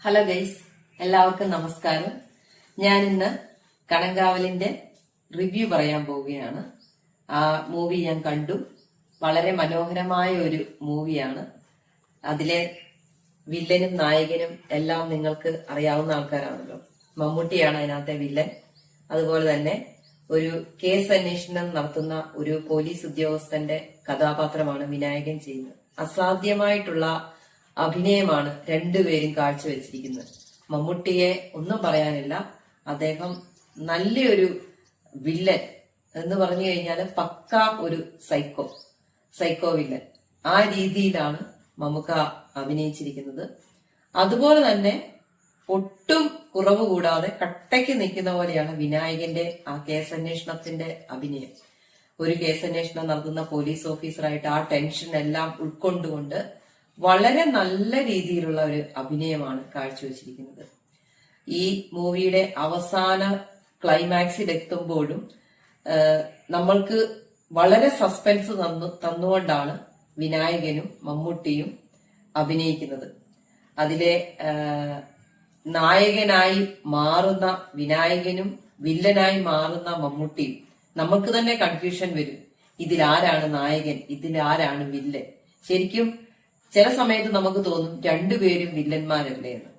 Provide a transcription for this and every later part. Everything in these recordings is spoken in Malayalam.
ഹലോ ഗൈസ്, എല്ലാവർക്കും നമസ്കാരം. ഞാൻ ഇന്ന് കണങ്കാവലിന്റെ റിവ്യൂ പറയാൻ പോവുകയാണ്. ആ മൂവി ഞാൻ കണ്ടു. വളരെ മനോഹരമായ ഒരു മൂവിയാണ്. അതിലെ വില്ലനും നായകനും എല്ലാം നിങ്ങൾക്ക് അറിയാവുന്ന ആൾക്കാരാണല്ലോ. മമ്മൂട്ടിയാണ് അതിനകത്തെ വില്ലൻ. അതുപോലെ തന്നെ ഒരു കേസ് അന്വേഷണം നടത്തുന്ന ഒരു പോലീസ് ഉദ്യോഗസ്ഥന്റെ കഥാപാത്രമാണ് വിനായകൻ ചെയ്യുന്നത്. അസാധ്യമായിട്ടുള്ള അഭിനയമാണ് രണ്ടുപേരും കാഴ്ചവെച്ചിരിക്കുന്നത്. മമ്മൂട്ടിയെ ഒന്നും പറയാനില്ല. അദ്ദേഹം നല്ലൊരു വില്ലൻ എന്ന് പറഞ്ഞു കഴിഞ്ഞാൽ പക്ക ഒരു സൈക്കോ വില്ലൻ. ആ രീതിയിലാണ് മമ്മൂക്ക അഭിനയിച്ചിരിക്കുന്നത്. അതുപോലെ തന്നെ ഒട്ടും കുറവ് കൂടാതെ കട്ടയ്ക്ക് നിൽക്കുന്ന പോലെയാണ് വിനായകന്റെ ആ കേസന്വേഷണത്തിന്റെ അഭിനയം. ഒരു കേസന്വേഷണം നടത്തുന്ന പോലീസ് ഓഫീസറായിട്ട് ആ ടെൻഷൻ എല്ലാം ഉൾക്കൊണ്ടുകൊണ്ട് വളരെ നല്ല രീതിയിലുള്ള ഒരു അഭിനയമാണ് കാഴ്ചവെച്ചിരിക്കുന്നത്. ഈ മൂവിയുടെ അവസാന ക്ലൈമാക്സിൽ എത്തുമ്പോഴും നമ്മൾക്ക് വളരെ സസ്പെൻസ് തന്നുകൊണ്ടാണ് വിനായകനും മമ്മൂട്ടിയും അഭിനയിക്കുന്നത്. അതിലെ നായകനായി മാറുന്ന വിനായകനും വില്ലനായി മാറുന്ന മമ്മൂട്ടിയും നമുക്ക് തന്നെ കൺഫ്യൂഷൻ വരും. ഇതിലാരാണ് നായകൻ, ഇതിലാരാണ് വില്ലൻ? ശരിക്കും ചില സമയത്ത് നമുക്ക് തോന്നും രണ്ടുപേരും വില്ലന്മാരല്ലേ എന്ന്.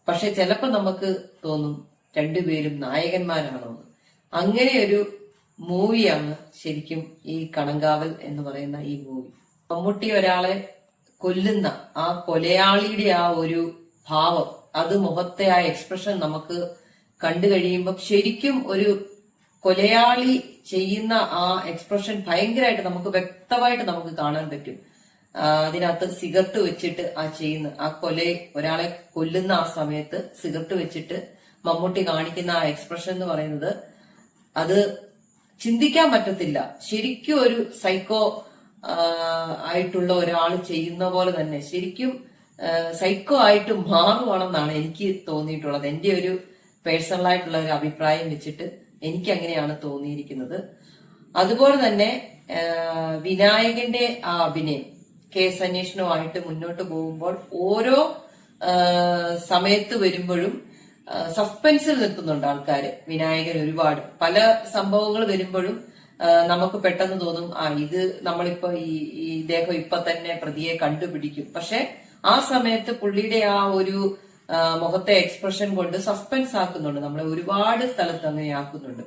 പക്ഷെ ചിലപ്പോ നമുക്ക് തോന്നും രണ്ടുപേരും നായകന്മാരാണോ എന്ന്. അങ്ങനെ ഒരു മൂവിയാണ് ശരിക്കും ഈ കണങ്കാവൽ എന്ന് പറയുന്ന ഈ മൂവി. മമ്മൂട്ടി ഒരാളെ കൊല്ലുന്ന ആ കൊലയാളിയുടെ ആ ഒരു ഭാവം, അത് മുഖത്തെ ആ എക്സ്പ്രഷൻ നമുക്ക് കണ്ടു കഴിയുമ്പോൾ ശരിക്കും ഒരു കൊലയാളി ചെയ്യുന്ന ആ എക്സ്പ്രഷൻ ഭയങ്കരമായിട്ട് നമുക്ക് വ്യക്തമായിട്ട് നമുക്ക് കാണാൻ പറ്റും. അതിനകത്ത് സിഗരറ്റ് വെച്ചിട്ട് ഒരാളെ കൊല്ലുന്ന ആ സമയത്ത് സിഗരറ്റ് വെച്ചിട്ട് മമ്മൂട്ടി കാണിക്കുന്ന ആ എക്സ്പ്രഷൻ എന്ന് പറയുന്നത് അത് ചിന്തിക്കാൻ പറ്റത്തില്ല. ശരിക്കും ഒരു സൈക്കോ ആയിട്ടുള്ള ഒരാൾ ചെയ്യുന്ന പോലെ തന്നെ ശരിക്കും സൈക്കോ ആയിട്ട് മാറുവാണെന്നാണ് എനിക്ക് തോന്നിയിട്ടുള്ളത്. എന്റെ ഒരു പേഴ്സണൽ ആയിട്ടുള്ള ഒരു അഭിപ്രായം വെച്ചിട്ട് എനിക്ക് അങ്ങനെയാണ് തോന്നിയിരിക്കുന്നത്. അതുപോലെ തന്നെ വിനായകന്റെ ആ അഭിനയം കേസ് അന്വേഷണവുമായിട്ട് മുന്നോട്ട് പോകുമ്പോൾ ഓരോ സമയത്ത് വരുമ്പോഴും സസ്പെൻസിൽ നിൽക്കുന്നുണ്ട് ആൾക്കാര്. വിനായകൻ ഒരുപാട് പല സംഭവങ്ങൾ വരുമ്പോഴും നമുക്ക് പെട്ടെന്ന് തോന്നും ഇത് നമ്മളിപ്പോ ഇദ്ദേഹം ഇപ്പൊ തന്നെ പ്രതിയെ കണ്ടുപിടിക്കും. പക്ഷെ ആ സമയത്ത് പുള്ളിയുടെ ആ ഒരു മുഖത്തെ എക്സ്പ്രഷൻ കൊണ്ട് സസ്പെൻസ് ആക്കുന്നുണ്ട്, നമ്മളെ ഒരുപാട് സ്ഥലത്ത് അങ്ങനെ ആക്കുന്നുണ്ട്.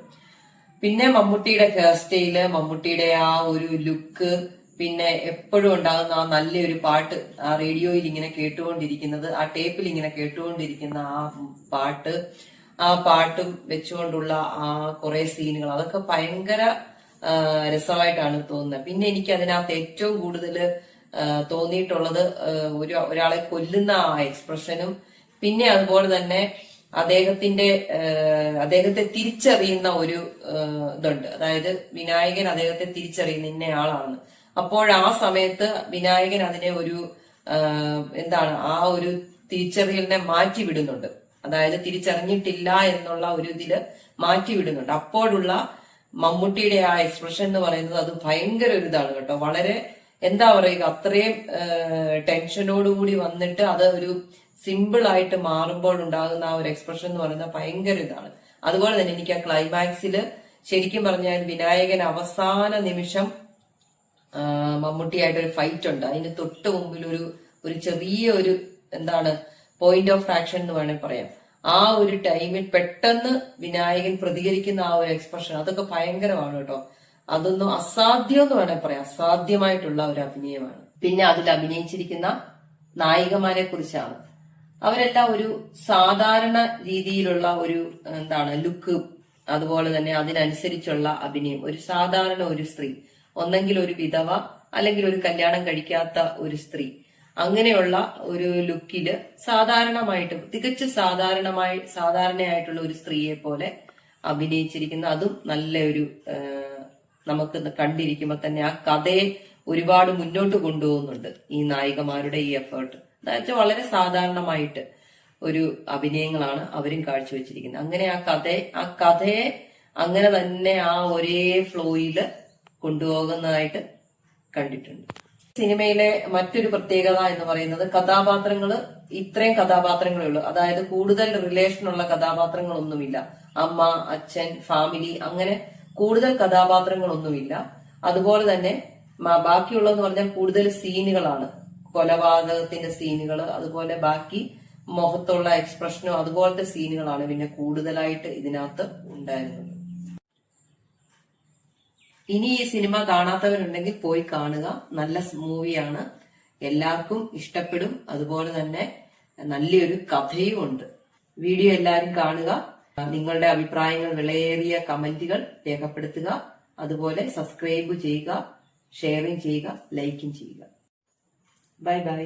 പിന്നെ മമ്മൂട്ടിയുടെ ഹെയർ സ്റ്റൈല്, മമ്മൂട്ടിയുടെ ആ ഒരു ലുക്ക്, പിന്നെ എപ്പോഴും ഉണ്ടാകുന്ന ആ നല്ലൊരു പാട്ട്, ആ റേഡിയോയിൽ ഇങ്ങനെ കേട്ടുകൊണ്ടിരിക്കുന്നത്, ആ ടേപ്പിൽ ഇങ്ങനെ കേട്ടുകൊണ്ടിരിക്കുന്ന ആ പാട്ടും വെച്ചുകൊണ്ടുള്ള ആ കുറെ സീനുകൾ, അതൊക്കെ ഭയങ്കര രസമായിട്ടാണ് തോന്നുന്നത്. പിന്നെ എനിക്ക് അതിനകത്ത് ഏറ്റവും കൂടുതൽ തോന്നിയിട്ടുള്ളത് ഒരാളെ കൊല്ലുന്ന ആ എക്സ്പ്രഷനും, പിന്നെ അതുപോലെ തന്നെ അദ്ദേഹത്തെ തിരിച്ചറിയുന്ന ഒരു ഇതുണ്ട്. അതായത് വിനായകൻ അദ്ദേഹത്തെ തിരിച്ചറിയുന്ന ഇന്നയാളാണ്. അപ്പോൾ ആ സമയത്ത് വിനായകൻ അതിനെ ഒരു ആ ഒരു തിരിച്ചറിയലിനെ മാറ്റിവിടുന്നുണ്ട്. അതായത് തിരിച്ചറിഞ്ഞിട്ടില്ല എന്നുള്ള ഒരു ഇതില് മാറ്റിവിടുന്നുണ്ട്. അപ്പോഴുള്ള മമ്മൂട്ടിയുടെ ആ എക്സ്പ്രഷൻ എന്ന് പറയുന്നത് അത് ഭയങ്കര ഒരു ഇതാണ് കേട്ടോ. വളരെ എന്താ പറയുക, അത്രയും ടെൻഷനോടുകൂടി വന്നിട്ട് അത് ഒരു സിമ്പിൾ ആയിട്ട് മാറുമ്പോൾ ഉണ്ടാകുന്ന ആ ഒരു എക്സ്പ്രഷൻ എന്ന് പറയുന്നത് ഭയങ്കര ഇതാണ്. അതുപോലെ തന്നെ എനിക്ക് ആ ക്ലൈമാക്സിൽ ശരിക്കും പറഞ്ഞാൽ വിനായകൻ അവസാന നിമിഷം മമ്മൂട്ടിയായിട്ടൊരു ഫൈറ്റ് ഉണ്ട്. അതിന് തൊട്ട് മുമ്പിൽ ഒരു ചെറിയ ഒരു പോയിന്റ് ഓഫ് ആക്ഷൻ എന്ന് വേണമെങ്കിൽ പറയാം. ആ ഒരു ടൈമിൽ പെട്ടെന്ന് വിനായകൻ പ്രതികരിക്കുന്ന ആ ഒരു എക്സ്പ്രഷൻ, അതൊക്കെ ഭയങ്കരമാണ് കേട്ടോ. അതൊന്നും അസാധ്യം എന്ന് വേണമെങ്കിൽ പറയാം. അസാധ്യമായിട്ടുള്ള ഒരു അഭിനയമാണ്. പിന്നെ അതിൽ അഭിനയിച്ചിരിക്കുന്ന നായികമാരെ കുറിച്ചാണ്. അവരെല്ലാം ഒരു സാധാരണ രീതിയിലുള്ള ഒരു ലുക്ക്, അതുപോലെ തന്നെ അതിനനുസരിച്ചുള്ള അഭിനയം. ഒരു സാധാരണ ഒരു സ്ത്രീ, ഒന്നെങ്കിൽ ഒരു വിധവ അല്ലെങ്കിൽ ഒരു കല്യാണം കഴിക്കാത്ത ഒരു സ്ത്രീ, അങ്ങനെയുള്ള ഒരു ലുക്കില് സാധാരണമായിട്ട് തികച്ചു സാധാരണയായിട്ടുള്ള ഒരു സ്ത്രീയെ പോലെ അഭിനയിച്ചിരിക്കുന്ന, അതും നല്ല ഒരു നമുക്ക് കണ്ടിരിക്കുമ്പോ തന്നെ ആ കഥയെ ഒരുപാട് മുന്നോട്ട് കൊണ്ടുപോകുന്നുണ്ട് ഈ നായികമാരുടെ ഈ എഫേർട്ട്. എന്നുവെച്ചാൽ വളരെ സാധാരണമായിട്ട് ഒരു അഭിനയങ്ങളാണ് അവരും കാഴ്ചവെച്ചിരിക്കുന്നത്. അങ്ങനെ ആ കഥയെ അങ്ങനെ തന്നെ ആ ഒരേ ഫ്ലോയില് കൊണ്ടുപോകുന്നതായിട്ട് കണ്ടിട്ടുണ്ട്. സിനിമയിലെ മറ്റൊരു പ്രത്യേകത എന്ന് പറയുന്നത് കഥാപാത്രങ്ങൾ ഇത്രയും കഥാപാത്രങ്ങളേ ഉള്ളൂ. അതായത് കൂടുതൽ റിലേഷൻ ഉള്ള കഥാപാത്രങ്ങളൊന്നുമില്ല. അമ്മ, അച്ഛൻ, ഫാമിലി, അങ്ങനെ കൂടുതൽ കഥാപാത്രങ്ങളൊന്നുമില്ല. അതുപോലെ തന്നെ ബാക്കിയുള്ളതെന്ന് പറഞ്ഞാൽ കൂടുതൽ സീനുകളാണ്. കൊലപാതകത്തിന്റെ സീനുകൾ, അതുപോലെ ബാക്കി മുഖത്തുള്ള എക്സ്പ്രഷനോ അതുപോലത്തെ സീനുകളാണ് പിന്നെ കൂടുതലായിട്ട് ഇതിനകത്ത് ഉണ്ടായിരുന്നത്. ഇനി ഈ സിനിമ കാണാത്തവരുണ്ടെങ്കിൽ പോയി കാണുക. നല്ല മൂവിയാണ്, എല്ലാവർക്കും ഇഷ്ടപ്പെടും. അതുപോലെ തന്നെ നല്ലൊരു കഥയും ഉണ്ട്. വീഡിയോ എല്ലാവരും കാണുക. നിങ്ങളുടെ അഭിപ്രായങ്ങൾ, വിലയേറിയ കമന്റുകൾ രേഖപ്പെടുത്തുക. അതുപോലെ സബ്സ്ക്രൈബ് ചെയ്യുക, ഷെയറിംഗ് ചെയ്യുക, ലൈക്കും ചെയ്യുക. Bye bye.